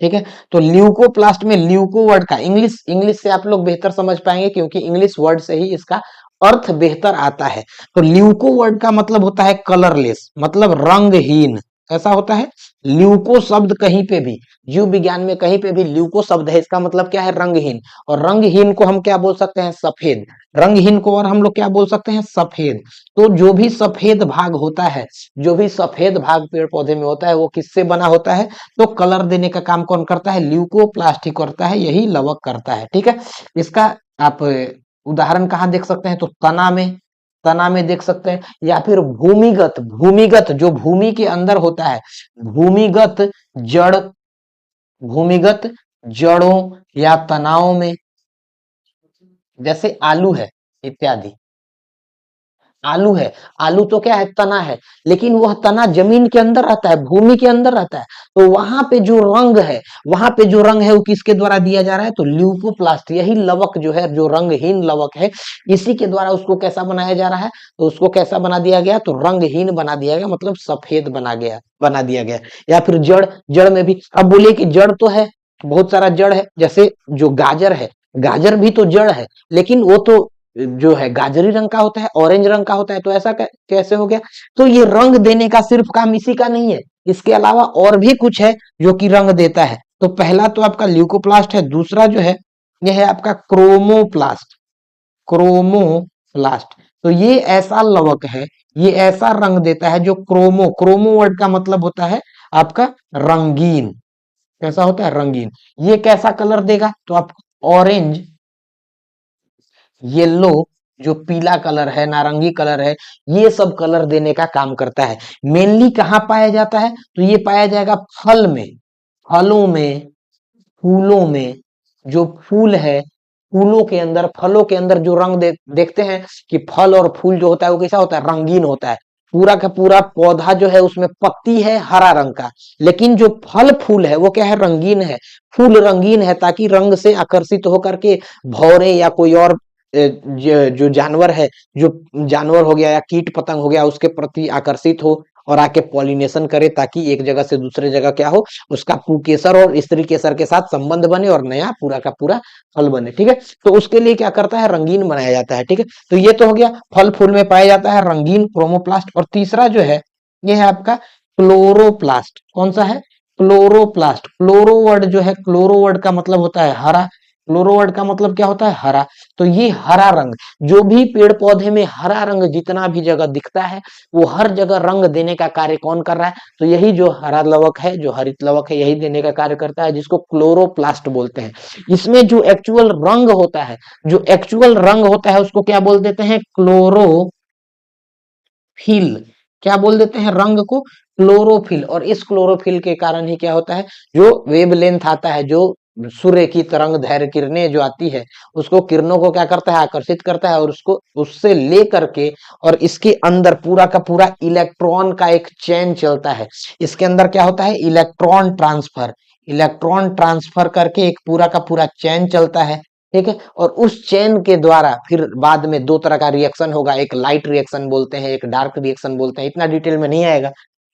ठीक है, तो ल्यूकोप्लास्ट में ल्यूको वर्ड का इंग्लिश, इंग्लिश से आप लोग बेहतर समझ पाएंगे, क्योंकि इंग्लिश वर्ड से ही इसका अर्थ बेहतर आता है। तो ल्यूको वर्ड का मतलब होता है कलरलेस, मतलब रंगहीन। ऐसा होता है। ल्यूको शब्द कहीं पे भी, जीव विज्ञान में कहीं पे भी ल्यूको शब्द है, इसका मतलब क्या है? रंगहीन। और रंगहीन को हम क्या बोल सकते हैं? सफेद। रंगहीन को और हम लोग क्या बोल सकते हैं? सफेद। तो जो भी सफेद भाग होता है, जो भी सफेद भाग पेड़ पौधे में होता है, वो किससे बना होता है? तो कलर देने का काम कौन करता है? ल्यूकोप्लास्ट करता है, यही लवक करता है। ठीक है, इसका आप उदाहरण कहाँ देख सकते हैं? तो तना में, तना में देख सकते हैं, या फिर भूमिगत, भूमिगत जो भूमि के अंदर होता है, भूमिगत जड़, भूमिगत जड़ों या तनाओं में, जैसे आलू है इत्यादि। आलू है, आलू तो क्या है? तना है, लेकिन वह तना जमीन के अंदर रहता है, भूमि के अंदर रहता है। तो वहां पे जो रंग है, वहां पे जो रंग है वो किसके द्वारा दिया जा रहा है? तो ल्यूकोप्लास्ट, यही लवक जो है, जो रंगहीन लवक है, इसी के द्वारा उसको कैसा बनाया जा रहा है? तो उसको कैसा बना दिया गया? तो रंगहीन बना दिया गया, मतलब सफेद बना दिया गया। या फिर जड़, जड़ में भी अब बोलिए कि जड़ तो है, बहुत सारा जड़ है, जैसे जो गाजर है, गाजर भी तो जड़ है, लेकिन वो तो जो है गाजरी रंग का होता है, ऑरेंज रंग का होता है, तो ऐसा कैसे हो गया? तो ये रंग देने का सिर्फ काम इसी का नहीं है, इसके अलावा और भी कुछ है जो कि रंग देता है। तो पहला तो आपका ल्यूकोप्लास्ट है, दूसरा जो है यह है आपका क्रोमोप्लास्ट। क्रोमोप्लास्ट, तो ये ऐसा लवक है, ये ऐसा रंग देता है जो क्रोमो वर्ड का मतलब होता है आपका रंगीन। कैसा होता है? रंगीन। ये कैसा कलर देगा? तो आप ऑरेंज, येलो, जो पीला कलर है, नारंगी कलर है, ये सब कलर देने का काम करता है। मेनली कहाँ पाया जाता है? तो ये पाया जाएगा फल में, फलों में, फूलों में। जो फूल है, फूलों के अंदर, फलों के अंदर जो रंग देखते हैं कि फल और फूल जो होता है वो कैसा होता है? रंगीन होता है। पूरा का पूरा पौधा जो है उसमें पत्ती है हरा रंग का, लेकिन जो फल फूल है वो क्या है? रंगीन है। फूल रंगीन है ताकि रंग से आकर्षित होकर के भौरे या कोई और जो जानवर है, जो जानवर हो गया या कीट पतंग हो गया, उसके प्रति आकर्षित हो और आके पॉलिनेशन करे, ताकि एक जगह से दूसरे जगह क्या हो, उसका पुकेसर और स्त्री केसर के साथ संबंध बने और नया पूरा का पूरा फल बने। ठीक है, तो उसके लिए क्या करता है? रंगीन बनाया जाता है। ठीक है, तो ये तो हो गया फल फूल में पाया जाता है रंगीन क्रोमोप्लास्ट। और तीसरा जो है ये है आपका क्लोरोप्लास्ट। कौन सा है? क्लोरोप्लास्ट। क्लोरो वर्ड जो है, क्लोरो वर्ड का मतलब होता है हरा। क्लोरो वर्ड का मतलब क्या होता है? हरा। तो ये हरा रंग, जो भी पेड़ पौधे में हरा रंग जितना भी जगह दिखता है, वो हर जगह रंग देने का कार्य कौन कर रहा है? तो यही जो हरा लवक है, जो हरित लवक है, यही देने का कार्य करता है, जिसको क्लोरोप्लास्ट बोलते हैं। इसमें जो एक्चुअल रंग होता है, जो एक्चुअल रंग होता है उसको क्या बोल देते हैं? क्लोरोफिल। क्या बोल देते हैं रंग को? क्लोरोफिल। और इस क्लोरोफिल के कारण ही क्या होता है? जो वेवलेंथ आता है, जो सूर्य की तरंग दैर्घ्य किरणें जो आती है, उसको किरणों को क्या करता है? आकर्षित करता है, और उसको उससे ले करके और इसके अंदर पूरा का पूरा इलेक्ट्रॉन का एक चेन चलता है। इसके अंदर क्या होता है? Electron transfer. इलेक्ट्रॉन ट्रांसफर करके एक पूरा का पूरा चेन चलता है। ठीक है, और उस चेन के द्वारा फिर बाद में दो तरह का रिएक्शन होगा, एक लाइट रिएक्शन बोलते हैं, एक डार्क रिएक्शन बोलते हैं, इतना डिटेल में नहीं आएगा।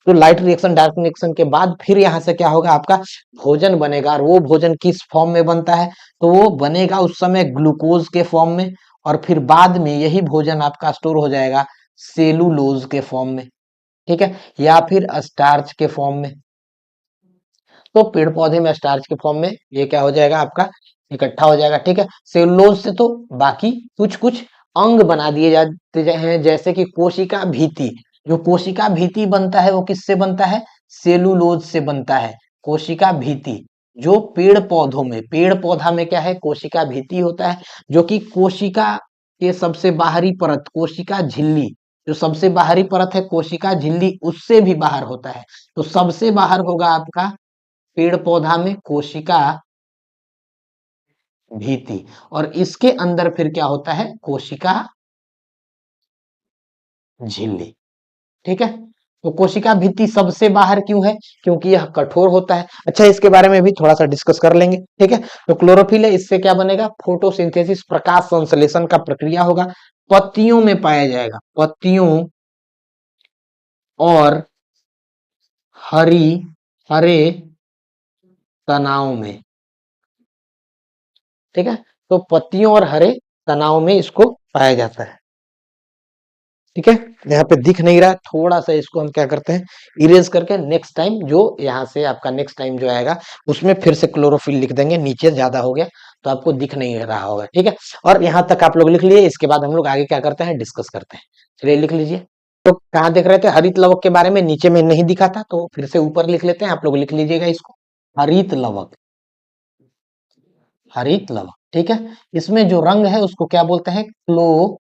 तो लाइट रिएक्शन, डार्क रिएक्शन के बाद फिर यहाँ से क्या होगा? आपका भोजन बनेगा। और वो भोजन किस फॉर्म में बनता है? तो वो बनेगा उस समय ग्लूकोज के फॉर्म में, और फिर बाद में यही भोजन आपका स्टोर हो जाएगा सेलुलोज के फॉर्म में। ठीक है, या फिर स्टार्च के फॉर्म में। तो पेड़ पौधे में स्टार्च के फॉर्म में ये क्या हो जाएगा? आपका इकट्ठा हो जाएगा। ठीक है, सेलुलोज से तो बाकी कुछ कुछ अंग बना दिए जाते हैं, जैसे कि कोशिका भीति। जो कोशिका भीति बनता है वो किससे बनता है? सेलुलोज से बनता है, कोशिका भीति। जो पेड़ पौधों में, पेड़ पौधा में क्या है? कोशिका भीति होता है, जो कि कोशिका के सबसे बाहरी परत, कोशिका झिल्ली, जो सबसे बाहरी परत है कोशिका झिल्ली, उससे भी बाहर होता है। तो सबसे बाहर होगा आपका पेड़ पौधा में कोशिका भीति, और इसके अंदर फिर क्या होता है? कोशिका झिल्ली। ठीक है, तो कोशिका भित्ति सबसे बाहर क्यों है? क्योंकि यह कठोर होता है। अच्छा, इसके बारे में भी थोड़ा सा डिस्कस कर लेंगे। ठीक है, तो क्लोरोफिल है, इससे क्या बनेगा? फोटोसिंथेसिस, प्रकाश संश्लेषण का प्रक्रिया होगा, पत्तियों में पाया जाएगा, पत्तियों और हरी हरे तनाव में। ठीक है, तो पत्तियों और हरे तनाव में इसको पाया जाता है। ठीक है, यहाँ पे दिख नहीं रहा, थोड़ा सा इसको हम क्या करते हैं? इरेज करके नेक्स्ट टाइम जो यहाँ से आपका नेक्स्ट टाइम जो आएगा उसमें फिर से क्लोरोफिल लिख देंगे, नीचे ज्यादा हो गया तो आपको दिख नहीं रहा होगा। ठीक है, और यहाँ तक आप लोग लिख लिए, इसके बाद हम लोग आगे क्या करते हैं? डिस्कस करते हैं। चलिए लिख लीजिए। तो कहाँ देख रहे थे? हरित लवक के बारे में नीचे में नहीं दिखा था, तो फिर से ऊपर लिख लेते हैं, आप लोग लिख लीजिएगा इसको। हरित लवक, हरित लवक। ठीक है, इसमें जो रंग है उसको क्या बोलते हैं? क्लोरोफिल,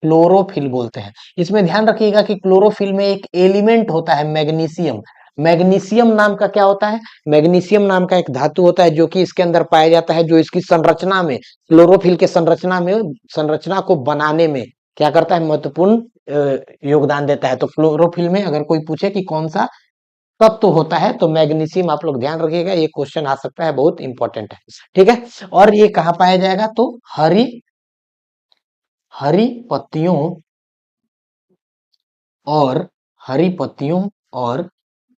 क्लोरोफिल बोलते हैं। इसमें ध्यान रखिएगा कि क्लोरोफिल में एक एलिमेंट होता है मैग्नीशियम। मैग्नीशियम नाम का क्या होता है? मैग्नीशियम नाम का एक धातु होता है जो कि इसके अंदर पाया जाता है, जो इसकी संरचना में, क्लोरोफिल के संरचना में, संरचना को बनाने में क्या करता है? महत्वपूर्ण योगदान देता है। तो क्लोरोफिल में अगर कोई पूछे कि कौन सा तत्व होता है, तो मैग्नीशियम आप लोग ध्यान रखिएगा, ये क्वेश्चन आ सकता है, बहुत इंपॉर्टेंट है। ठीक है, और ये कहाँ पाया जाएगा? तो हरी हरी पत्तियों और हरी पत्तियों और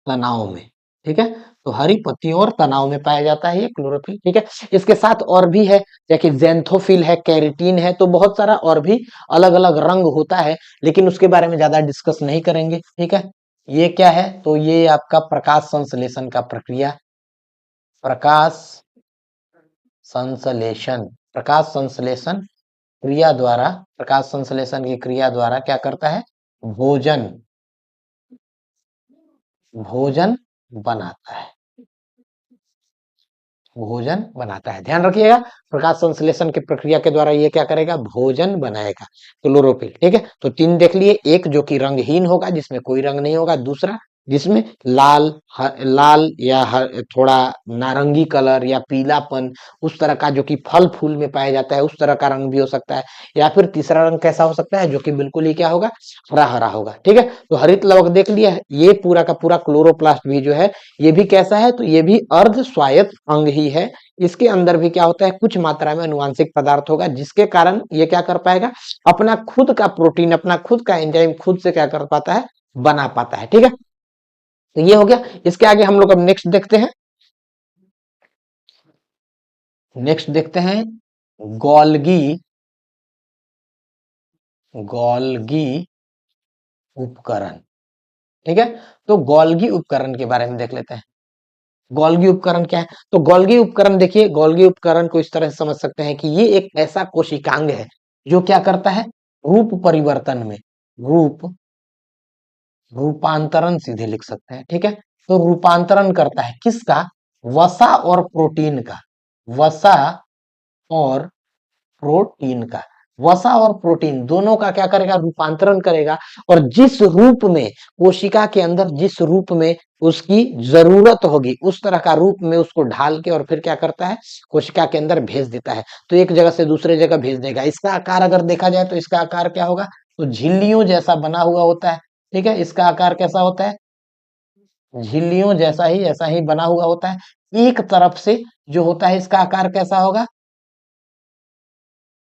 तनाव में। ठीक है, तो हरी पत्तियों और तनाव में पाया जाता है ये क्लोरोफिल। ठीक है, इसके साथ और भी है, जैसे ज़ैंथोफिल है, कैरोटीन है, तो बहुत सारा और भी अलग अलग रंग होता है, लेकिन उसके बारे में ज्यादा डिस्कस नहीं करेंगे। ठीक है, ये क्या है, तो ये आपका प्रकाश संश्लेषण का प्रक्रिया, प्रकाश संश्लेषण, प्रकाश संश्लेषण क्रिया द्वारा, प्रकाश संश्लेषण की क्रिया द्वारा क्या करता है, भोजन, भोजन बनाता है, भोजन बनाता है। ध्यान रखिएगा, प्रकाश संश्लेषण की प्रक्रिया के द्वारा ये क्या करेगा, भोजन बनाएगा, क्लोरोफिल। ठीक है, तो तीन देख लिए, एक जो कि रंगहीन होगा, जिसमें कोई रंग नहीं होगा, दूसरा जिसमें लाल लाल या थोड़ा नारंगी कलर या पीलापन उस तरह का जो कि फल फूल में पाया जाता है, उस तरह का रंग भी हो सकता है, या फिर तीसरा रंग कैसा हो सकता है, जो कि बिल्कुल ही क्या होगा, हरा हरा होगा। ठीक है, तो हरित लवक देख लिया है, ये पूरा का पूरा क्लोरोप्लास्ट भी जो है ये भी कैसा है, तो ये भी अर्ध स्वायत्त अंग ही है। इसके अंदर भी क्या होता है, कुछ मात्रा में अनुवांशिक पदार्थ होगा, जिसके कारण ये क्या कर पाएगा, अपना खुद का प्रोटीन, अपना खुद का एंजाइम खुद से क्या कर पाता है, बना पाता है। ठीक है, तो ये हो गया। इसके आगे हम लोग अब नेक्स्ट देखते हैं, नेक्स्ट देखते हैं गोल्गी, गोल्गी उपकरण। ठीक है, तो गोल्गी उपकरण के बारे में देख लेते हैं। गोल्गी उपकरण क्या है, तो गोल्गी उपकरण देखिए, गोल्गी उपकरण को इस तरह से समझ सकते हैं कि ये एक ऐसा कोशिकांग है जो क्या करता है, रूप परिवर्तन में, रूप रूपांतरण सीधे लिख सकते हैं। ठीक है, तो रूपांतरण करता है किसका, वसा और प्रोटीन का, वसा और प्रोटीन का, वसा और प्रोटीन दोनों का क्या करेगा, रूपांतरण करेगा, और जिस रूप में कोशिका के अंदर, जिस रूप में उसकी जरूरत होगी, उस तरह का रूप में उसको ढाल के और फिर क्या करता है, कोशिका के अंदर भेज देता है। तो एक जगह से दूसरे जगह भेज देगा। इसका आकार अगर देखा जाए तो इसका आकार क्या होगा, तो झिल्लियों जैसा बना हुआ होता है। ठीक है, इसका आकार कैसा होता है, झिल्लियों जैसा ही, ऐसा ही बना हुआ होता है। एक तरफ से जो होता है इसका आकार कैसा होगा,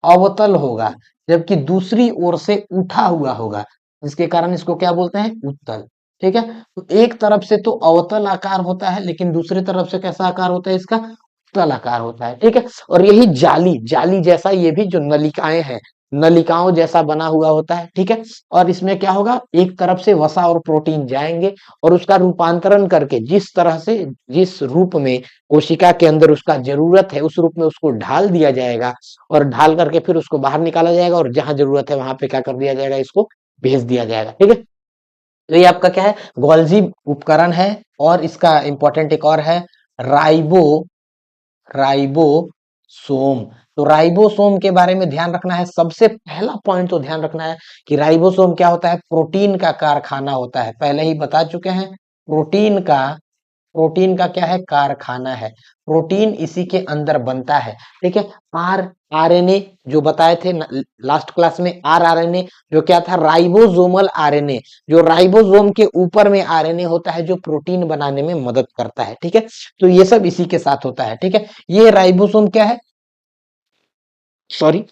अवतल होगा, जबकि दूसरी ओर से उठा हुआ होगा, जिसके कारण इसको क्या बोलते हैं, उत्तल। ठीक है, तो एक तरफ से तो अवतल आकार होता है, लेकिन दूसरी तरफ से कैसा आकार होता है इसका, उत्तल आकार होता है। ठीक है, और यही जाली, जाली जैसा ये भी जो नलिकाएं हैं, नलिकाओं जैसा बना हुआ होता है। ठीक है, और इसमें क्या होगा, एक तरफ से वसा और प्रोटीन जाएंगे और उसका रूपांतरण करके जिस तरह से, जिस रूप में कोशिका के अंदर उसका जरूरत है, उस रूप में उसको ढाल दिया जाएगा, और ढाल करके फिर उसको बाहर निकाला जाएगा, और जहां जरूरत है वहां पे क्या कर दिया जाएगा, इसको भेज दिया जाएगा। ठीक है, तो ये आपका क्या है, गोल्जी उपकरण है। और इसका इंपॉर्टेंट एक और है, राइबो, राइबोसोम। तो राइबोसोम के बारे में ध्यान रखना है, सबसे पहला पॉइंट तो ध्यान रखना है कि राइबोसोम क्या होता है, प्रोटीन का कारखाना होता है। पहले ही बता चुके हैं, प्रोटीन का, प्रोटीन का क्या है, कारखाना है। प्रोटीन इसी के अंदर बनता है। ठीक है, आर आरएनए जो बताए थे लास्ट क्लास में, आर आरएनए जो क्या था, राइबोसोमल आरएनए, जो राइबोसोम के ऊपर में आरएनए होता है, जो प्रोटीन बनाने में मदद करता है। ठीक है, तो ये सब इसी के साथ होता है। ठीक है, ये राइबोसोम क्या है, सॉरी,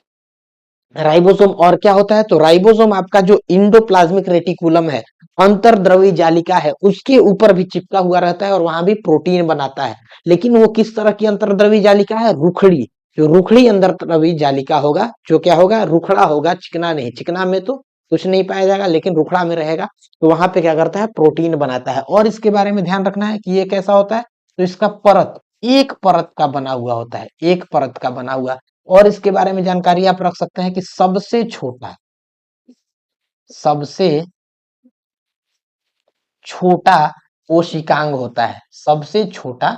राइबोसोम और क्या होता है, तो राइबोसोम आपका जो इंडोप्लाज्मिक रेटिकुलम है, अंतर्द्रवी जालिका है, उसके ऊपर भी चिपका हुआ रहता है और वहां भी प्रोटीन बनाता है। लेकिन वो किस तरह की अंतर्द्रवी जालिका है, रुखड़ी, जो रुखड़ी अंतर्द्रवी जालिका होगा, जो क्या होगा, रुखड़ा होगा, चिकना नहीं, चिकना में तो कुछ नहीं पाया जाएगा, लेकिन रुखड़ा में रहेगा, तो वहां पे क्या करता है, प्रोटीन बनाता है। और इसके बारे में ध्यान रखना है कि ये कैसा होता है, तो इसका परत, एक परत का बना हुआ होता है, एक परत का बना हुआ। और इसके बारे में जानकारी आप रख सकते हैं कि सबसे छोटा, सबसे छोटा कोशिकांग होता है, सबसे छोटा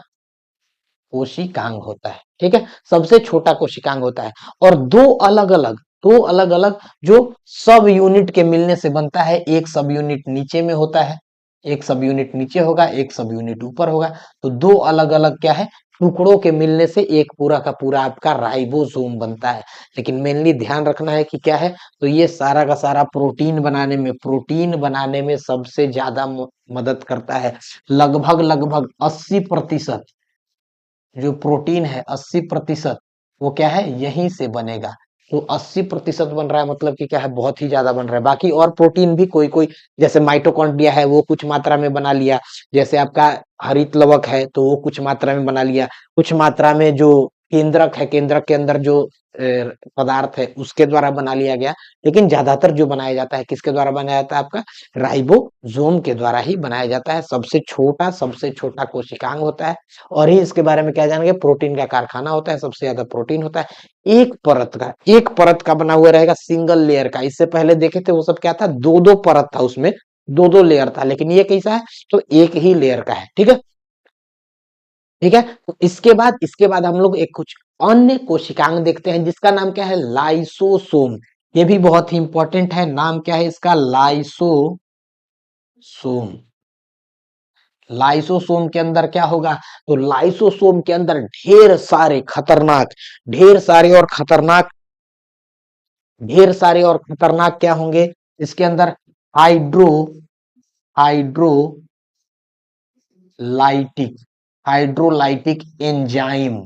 कोशिकांग होता है। ठीक है, सबसे छोटा कोशिकांग होता है, और दो अलग अलग, दो अलग अलग जो सब यूनिट के मिलने से बनता है। एक सब यूनिट नीचे में होता है, एक सब यूनिट नीचे होगा, एक सब यूनिट ऊपर होगा, तो दो अलग अलग क्या है, टुकड़ों के मिलने से एक पूरा का पूरा आपका राइबोसोम बनता है। लेकिन मेनली ध्यान रखना है कि क्या है, तो ये सारा का सारा प्रोटीन बनाने में, प्रोटीन बनाने में सबसे ज्यादा मदद करता है। लगभग लगभग 80% जो प्रोटीन है, 80% वो क्या है, यहीं से बनेगा। तो 80% बन रहा है, मतलब कि क्या है, बहुत ही ज्यादा बन रहा है। बाकी और प्रोटीन भी कोई कोई, जैसे माइटोकॉन्ड्रिया है, वो कुछ मात्रा में बना लिया, जैसे आपका हरित लवक है तो वो कुछ मात्रा में बना लिया, कुछ मात्रा में जो केंद्रक है, केंद्रक के अंदर जो पदार्थ है उसके द्वारा बना लिया गया। लेकिन ज्यादातर जो बनाया जाता है किसके द्वारा बनाया जाता है, आपका राइबोसोम के द्वारा ही बनाया जाता है। सबसे छोटा कोशिकांग होता है। और ही इसके बारे में क्या जानेंगे, प्रोटीन का कारखाना होता है, सबसे ज्यादा प्रोटीन होता है। एक परत का बना हुआ रहेगा, सिंगल लेयर का। इससे पहले देखे थे वो सब क्या था, दो दो परत था, उसमें दो दो लेयर था, लेकिन ये कैसा है, तो एक ही लेयर का है। ठीक है, ठीक है। तो इसके बाद हम लोग एक कुछ अन्य कोशिकांग देखते हैं जिसका नाम क्या है, लाइसोसोम। ये भी बहुत ही इंपॉर्टेंट है, नाम क्या है इसका, लाइसोसोम। लाइसोसोम के अंदर क्या होगा, तो लाइसोसोम के अंदर ढेर सारे और खतरनाक क्या होंगे, इसके अंदर हाइड्रो हाइड्रोलाइटिक हाइड्रोलाइटिक एंजाइम,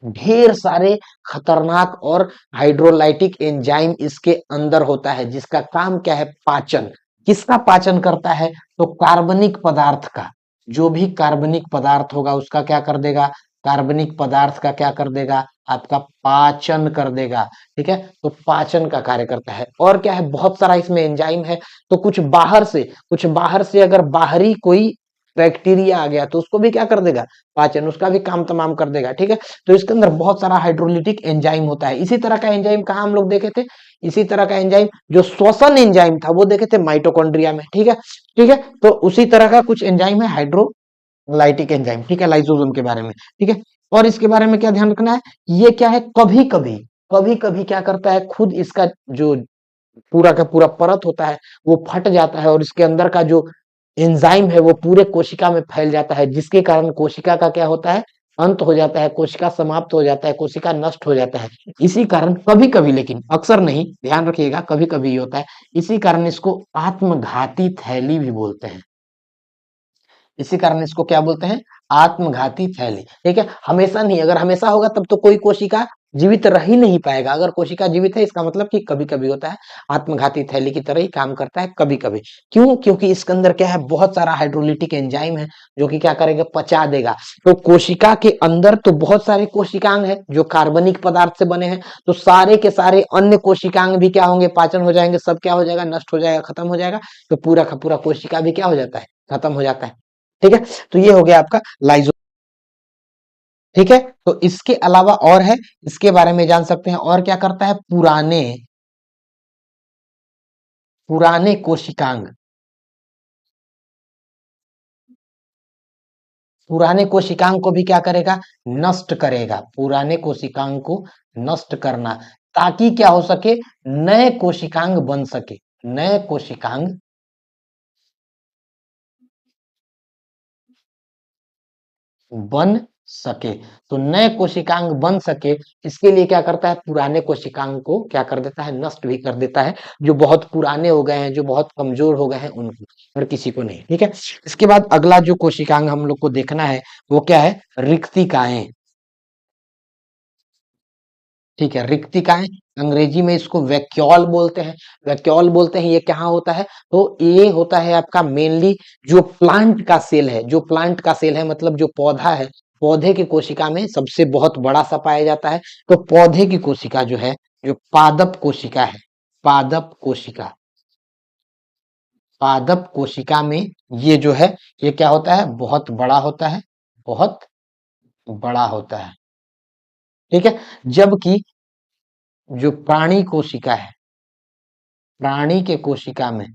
ढेर सारे खतरनाक और हाइड्रोलाइटिक एंजाइम इसके अंदर होता है, जिसका काम क्या है, पाचन। किसका पाचन करता है, तो कार्बनिक पदार्थ का। जो भी कार्बनिक पदार्थ होगा उसका क्या कर देगा, कार्बनिक पदार्थ का क्या कर देगा, आपका पाचन कर देगा। ठीक है, तो पाचन का कार्य करता है। और क्या है, बहुत सारा इसमें एंजाइम है। तो कुछ बाहर से अगर बाहरी कोई बैक्टीरिया आ गया तो उसको भी क्या कर देगा, पाचन, उसका भी काम तमाम कर देगा। ठीक है, तो इसके अंदर बहुत सारा हाइड्रोलिटिक एंजाइम होता है। इसी तरह का एंजाइम कहाँ हम लोग देखे थे, इसी तरह का एंजाइम जो श्वसन एंजाइम था वो देखे थे माइटोकॉन्ड्रिया में। ठीक है, ठीक है। तो उसी तरह का कुछ एंजाइम है, हाइड्रोलाइटिक एंजाइम। ठीक है, लाइसोसोम के बारे में। ठीक है, और इसके बारे में क्या ध्यान रखना है, ये क्या है, कभी कभी क्या करता है, खुद इसका जो पूरा का पूरा परत होता है वो फट जाता है, और इसके अंदर का जो एंजाइम है वो पूरे कोशिका में फैल जाता है, जिसके कारण कोशिका का क्या होता है, अंत हो जाता है, कोशिका समाप्त हो जाता है, कोशिका नष्ट हो जाता है। इसी कारण कभी कभी, लेकिन अक्सर नहीं, ध्यान रखिएगा, कभी कभी ये होता है। इसी कारण इसको आत्मघाती थैली भी बोलते हैं। इसी कारण इसको क्या बोलते हैं, आत्मघाती थैली। ठीक है, हमेशा नहीं, अगर हमेशा होगा तब तो कोई कोशिका जीवित रह ही नहीं पाएगा। अगर कोशिका जीवित है इसका मतलब कि कभी कभी होता है, आत्मघाती थैली की तरह ही काम करता है कभी कभी। क्यों, क्योंकि इसके अंदर क्या है, बहुत सारा हाइड्रोलिटिक एंजाइम है जो कि क्या करेगा, पचा देगा। तो कोशिका के अंदर तो बहुत सारे कोशिकांग है जो कार्बनिक पदार्थ से बने हैं, तो सारे के सारे अन्य कोशिकांग भी क्या होंगे, पाचन हो जाएंगे, सब क्या हो जाएगा, नष्ट हो जाएगा, खत्म हो जाएगा। तो पूरा का पूरा कोशिका भी क्या हो जाता है, खत्म हो जाता है। ठीक है, तो ये हो गया आपका लाइजो। ठीक है, तो इसके अलावा और है, इसके बारे में जान सकते हैं। और क्या करता है, पुराने पुराने कोशिकांग, पुराने कोशिकांग को भी क्या करेगा, नष्ट करेगा। पुराने कोशिकांग को नष्ट करना, ताकि क्या हो सके, नए कोशिकांग बन सके, नए कोशिकांग बन सके। तो नए कोशिकांग बन सके, इसके लिए क्या करता है, पुराने कोशिकांग को क्या कर देता है, नष्ट भी कर देता है। जो बहुत पुराने हो गए हैं, जो बहुत कमजोर हो गए हैं उनको, और किसी को नहीं। ठीक है, इसके बाद अगला जो कोशिकांग हम लोग को देखना है वो क्या है, रिक्तिकाएं। ठीक है, रिक्तिकाएं, अंग्रेजी में इसको वैक्यूल बोलते हैं। वैक्यूल बोलते हैं, ये कहाँ होता है, तो ये होता है आपका मेनली जो प्लांट का सेल है, जो प्लांट का सेल है मतलब जो पौधा है, पौधे की कोशिका में सबसे बहुत बड़ा सा पाया जाता है। तो पौधे की कोशिका जो है, जो पादप कोशिका है, पादप कोशिका, पादप कोशिका में ये जो है, ये क्या होता है, बहुत बड़ा होता है, बहुत बड़ा होता है। ठीक है, जबकि जो प्राणी कोशिका है, प्राणी के कोशिका में,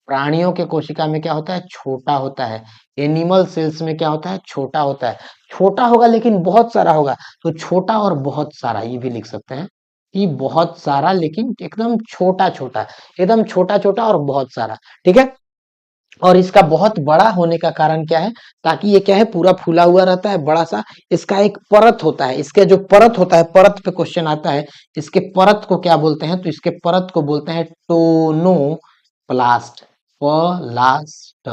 प्राणियों के कोशिका में क्या होता है, छोटा होता है। एनिमल सेल्स में क्या होता है, छोटा होता है। छोटा होगा लेकिन बहुत सारा होगा, तो छोटा और बहुत सारा ये भी लिख सकते हैं, कि बहुत सारा लेकिन एकदम छोटा छोटा, एकदम छोटा छोटा और बहुत सारा। ठीक है, और इसका बहुत बड़ा होने का कारण क्या है, ताकि ये क्या है, पूरा फूला हुआ रहता है, बड़ा सा। इसका एक परत होता है, इसके जो परत होता है, परत पे क्वेश्चन आता है, इसके परत को क्या बोलते हैं, तो इसके परत को बोलते हैं टोनोप्लास्ट, प्लास्ट।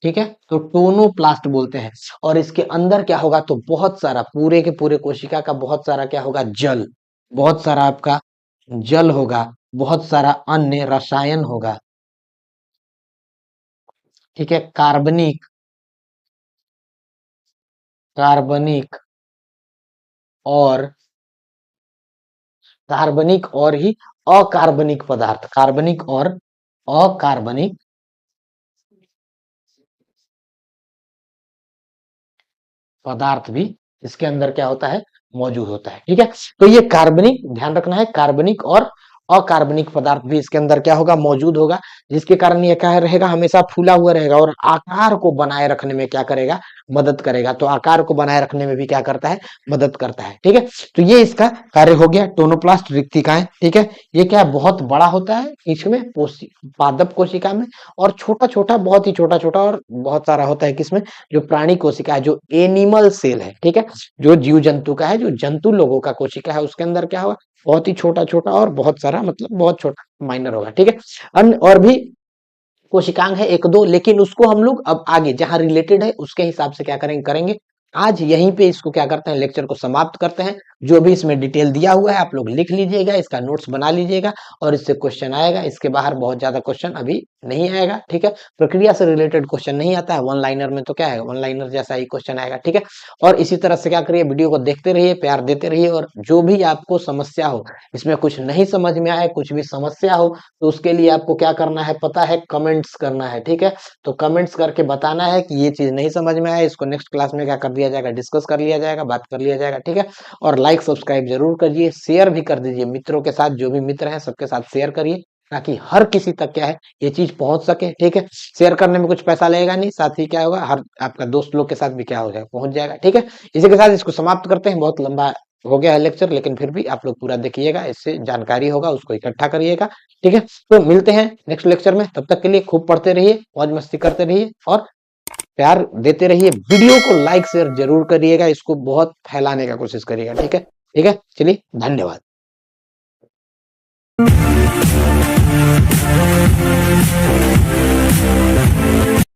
ठीक है, तो टोनोप्लास्ट बोलते हैं। और इसके अंदर क्या होगा, तो बहुत सारा, पूरे के पूरे कोशिका का बहुत सारा क्या होगा, जल, बहुत सारा आपका जल होगा, बहुत सारा अन्य रसायन होगा। ठीक है, कार्बनिक, कार्बनिक और कार्बनिक और ही अकार्बनिक पदार्थ, कार्बनिक और अकार्बनिक पदार्थ भी इसके अंदर क्या होता है, मौजूद होता है। ठीक है, तो ये कार्बनिक, ध्यान रखना है, कार्बनिक और अकार्बनिक पदार्थ भी इसके अंदर क्या होगा, मौजूद होगा, जिसके कारण ये क्या रहेगा, हमेशा फूला हुआ रहेगा और आकार को बनाए रखने में क्या करेगा, मदद करेगा। तो आकार को बनाए रखने में भी क्या करता है, मदद करता है। ठीक है, तो ये इसका कार्य हो गया। टोनोप्लास्ट रिक्तिकाएं, ठीक है, ये क्या बहुत बड़ा होता है इसमें, पादप कोशिका में, और छोटा छोटा, बहुत ही छोटा छोटा और बहुत सारा होता है किसमें, जो प्राणी कोशिका है, जो एनिमल सेल है। ठीक है, जो जीव जंतु का है, जो जंतु लोगों का कोशिका है, उसके अंदर क्या होगा, बहुत ही छोटा छोटा और बहुत सारा, मतलब बहुत छोटा, माइनर होगा। ठीक है, अन्य और भी कोशिकांग है एक दो, लेकिन उसको हम लोग अब आगे जहां रिलेटेड है उसके हिसाब से क्या करेंगे। आज यहीं पे इसको क्या करते हैं, लेक्चर को समाप्त करते हैं। जो भी इसमें डिटेल दिया हुआ है आप लोग लिख लीजिएगा, इसका नोट्स बना लीजिएगा, और इससे क्वेश्चन आएगा। इसके बाहर बहुत ज्यादा क्वेश्चन अभी नहीं आएगा। ठीक है, प्रक्रिया से रिलेटेड क्वेश्चन नहीं आता है। वन लाइनर में तो क्या है, वन लाइनर जैसा ही क्वेश्चन आएगा। ठीक है, और इसी तरह से क्या करिए, वीडियो को देखते रहिए, प्यार देते रहिए, और जो भी आपको समस्या हो, इसमें कुछ नहीं समझ में आए, कुछ भी समस्या हो, तो उसके लिए आपको क्या करना है पता है, कमेंट्स करना है। ठीक है, तो कमेंट्स करके बताना है कि ये चीज नहीं समझ में आया, इसको नेक्स्ट क्लास में क्या कर दिया जाएगा, डिस्कस कर लिया जाएगा, बात कर लिया जाएगा। ठीक है, और लाइक सब्सक्राइब जरूर करिए, शेयर भी कर दीजिए मित्रों के साथ, जो भी मित्र हैं सबके साथ शेयर करिए, ताकि हर किसी तक क्या है, ये चीज पहुंच सके। ठीक है, शेयर करने में कुछ पैसा लगेगा नहीं, साथ ही क्या होगा, हर आपका दोस्त लोग के साथ भी क्या हो जाएगा, पहुंच जाएगा। ठीक है, इसी के साथ इसको समाप्त करते हैं। बहुत लंबा हो गया है लेक्चर, लेकिन फिर भी आप लोग पूरा देखिएगा, इससे जानकारी होगा, उसको इकट्ठा करिएगा। ठीक है, तो मिलते हैं नेक्स्ट लेक्चर में। तब तक के लिए खूब पढ़ते रहिए, मौज मस्ती करते रहिए, और प्यार देते रहिए। वीडियो को लाइक शेयर जरूर करिएगा, इसको बहुत फैलाने का कोशिश करिएगा। ठीक है, ठीक है, चलिए, धन्यवाद।